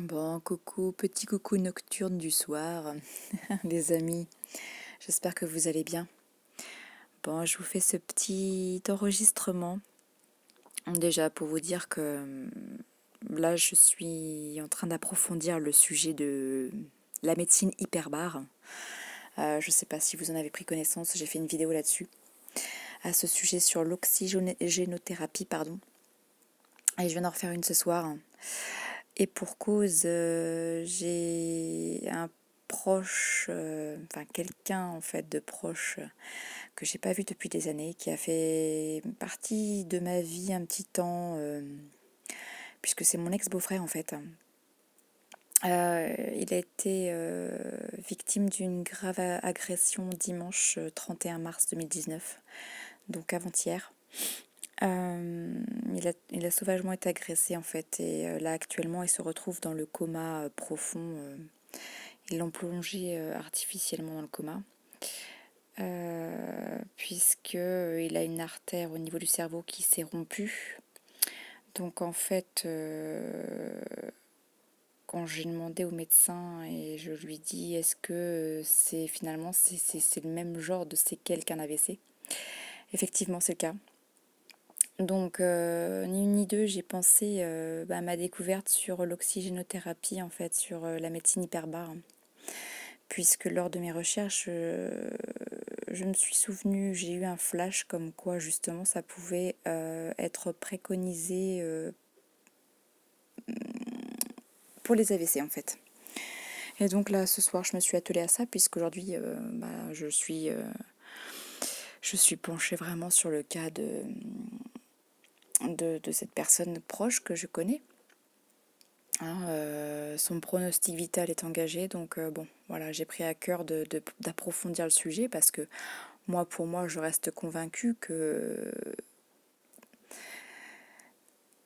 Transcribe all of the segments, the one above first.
Bon, coucou, petit coucou nocturne du soir, les amis. J'espère que vous allez bien. Bon, je vous fais ce petit enregistrement déjà pour vous dire que là, je suis en train d'approfondir le sujet de la médecine hyperbare. Je ne sais pas si vous en avez pris connaissance, j'ai fait une vidéo là-dessus, à ce sujet sur l'oxygénothérapie, pardon. Et je viens d'en refaire une ce soir. Et pour cause, j'ai un proche, enfin quelqu'un en fait de proche que j'ai pas vu depuis des années, qui a fait partie de ma vie un petit temps, puisque c'est mon ex-beau-frère en fait. Il a été victime d'une grave agression dimanche 31 mars 2019, donc avant-hier. Il a sauvagement été agressé en fait et là actuellement il se retrouve dans le coma profond. Ils l'ont plongé artificiellement dans le coma puisque il a une artère au niveau du cerveau qui s'est rompue. Donc en fait, quand j'ai demandé au médecin et je lui dis est-ce que c'est finalement c'est le même genre de séquelles qu'un AVC, effectivement c'est le cas. Donc, ni une ni deux, j'ai pensé à ma découverte sur l'oxygénothérapie, en fait, sur la médecine hyperbare. Puisque lors de mes recherches, je me suis souvenue, j'ai eu un flash comme quoi, justement, ça pouvait être préconisé pour les AVC, en fait. Et donc là, ce soir, je me suis attelée à ça, puisqu'aujourd'hui, je suis penchée vraiment sur le cas de cette personne proche que je connais. Son pronostic vital est engagé, donc bon, voilà, j'ai pris à cœur d'approfondir le sujet parce que pour moi, je reste convaincue que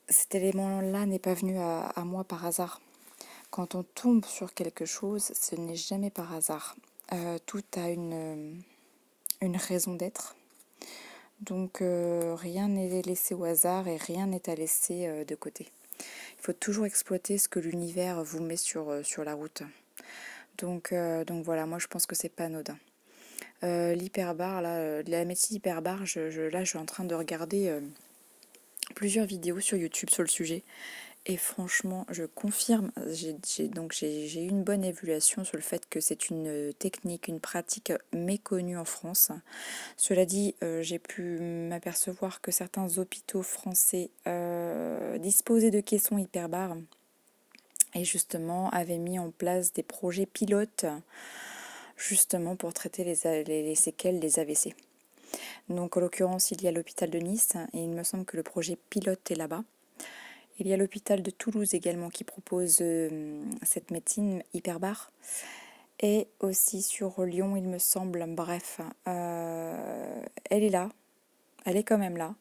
cet élément-là n'est pas venu à moi par hasard. Quand on tombe sur quelque chose, ce n'est jamais par hasard. Tout a une raison d'être. Donc rien n'est laissé au hasard et rien n'est à laisser de côté. Il faut toujours exploiter ce que l'univers vous met sur la route. Donc voilà, moi je pense que c'est pas anodin. L'hyperbare, la médecine hyperbare, là je suis en train de regarder plusieurs vidéos sur YouTube sur le sujet. Et franchement, je confirme, j'ai eu une bonne évaluation sur le fait que c'est une technique, une pratique méconnue en France. Cela dit, j'ai pu m'apercevoir que certains hôpitaux français disposaient de caissons hyperbares et justement avaient mis en place des projets pilotes justement pour traiter les séquelles des AVC. Donc en l'occurrence, il y a l'hôpital de Nice et il me semble que le projet pilote est là-bas. Il y a l'hôpital de Toulouse également qui propose cette médecine hyperbare. Et aussi sur Lyon, il me semble. Bref, elle est là. Elle est quand même là.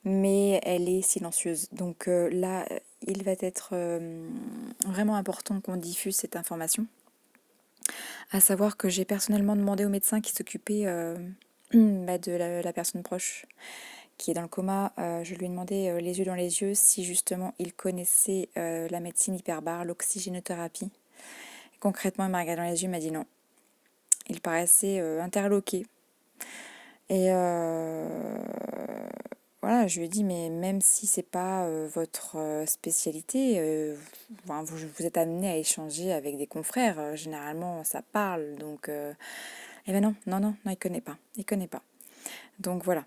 Mais elle est silencieuse. Donc là, il va être vraiment important qu'on diffuse cette information. À savoir que j'ai personnellement demandé au médecin qui s'occupait de la personne proche qui est dans le coma, je lui ai demandé les yeux dans les yeux si justement il connaissait la médecine hyperbare, l'oxygénothérapie. Et concrètement, il m'a regardé dans les yeux, il m'a dit non. Il paraissait interloqué. Et voilà, je lui ai dit, mais même si c'est pas votre spécialité, vous êtes amené à échanger avec des confrères. Généralement, ça parle. Donc, eh ben non, il connaît pas. Il connaît pas. Donc voilà.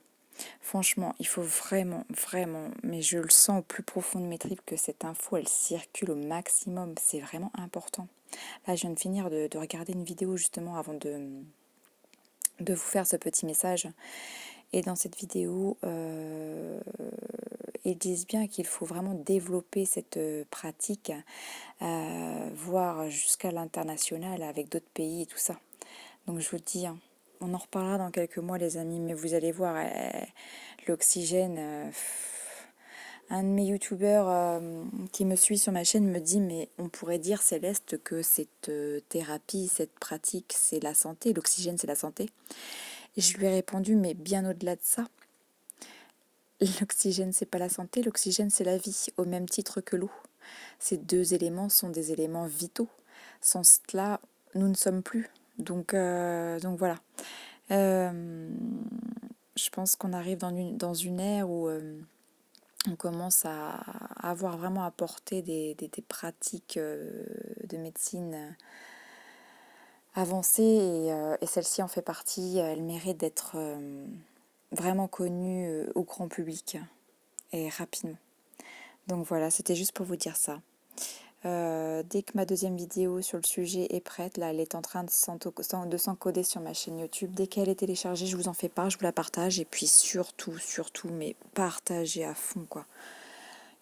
Franchement, il faut vraiment, mais je le sens au plus profond de mes tripes que cette info, elle circule au maximum. C'est vraiment important. Là, je viens de finir de regarder une vidéo justement avant de vous faire ce petit message. Et dans cette vidéo, ils disent bien qu'il faut vraiment développer cette pratique, voire jusqu'à l'international avec d'autres pays et tout ça. Donc je vous le dis, hein, on en reparlera dans quelques mois les amis, mais vous allez voir, l'oxygène, un de mes youtubeurs qui me suit sur ma chaîne me dit mais on pourrait dire Céleste que cette thérapie, cette pratique c'est la santé, l'oxygène c'est la santé. Et je lui ai répondu mais bien au-delà de ça, l'oxygène c'est pas la santé, l'oxygène c'est la vie au même titre que l'eau. Ces deux éléments sont des éléments vitaux. Sans cela, nous ne sommes plus. Donc voilà. Je pense qu'on arrive dans une ère où on commence à avoir vraiment apporté des pratiques de médecine avancées et celle-ci en fait partie. Elle mérite d'être vraiment connue au grand public et rapidement. Donc voilà, c'était juste pour vous dire ça. Dès que ma deuxième vidéo sur le sujet est prête, là elle est en train de s'encoder sur ma chaîne YouTube. Dès qu'elle est téléchargée, je vous en fais part, je vous la partage. Et puis surtout, mais partagez à fond quoi.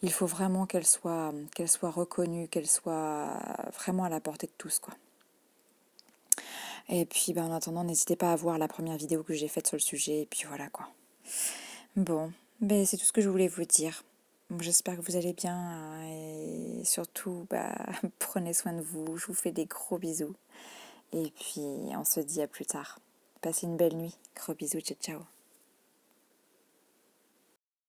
Il faut vraiment qu'elle soit reconnue, qu'elle soit vraiment à la portée de tous quoi. Et puis en attendant, n'hésitez pas à voir la première vidéo que j'ai faite sur le sujet. Et puis voilà quoi. Bon, c'est tout ce que je voulais vous dire. J'espère que vous allez bien et surtout, prenez soin de vous. Je vous fais des gros bisous. Et puis, on se dit à plus tard. Passez une belle nuit. Gros bisous, ciao, ciao.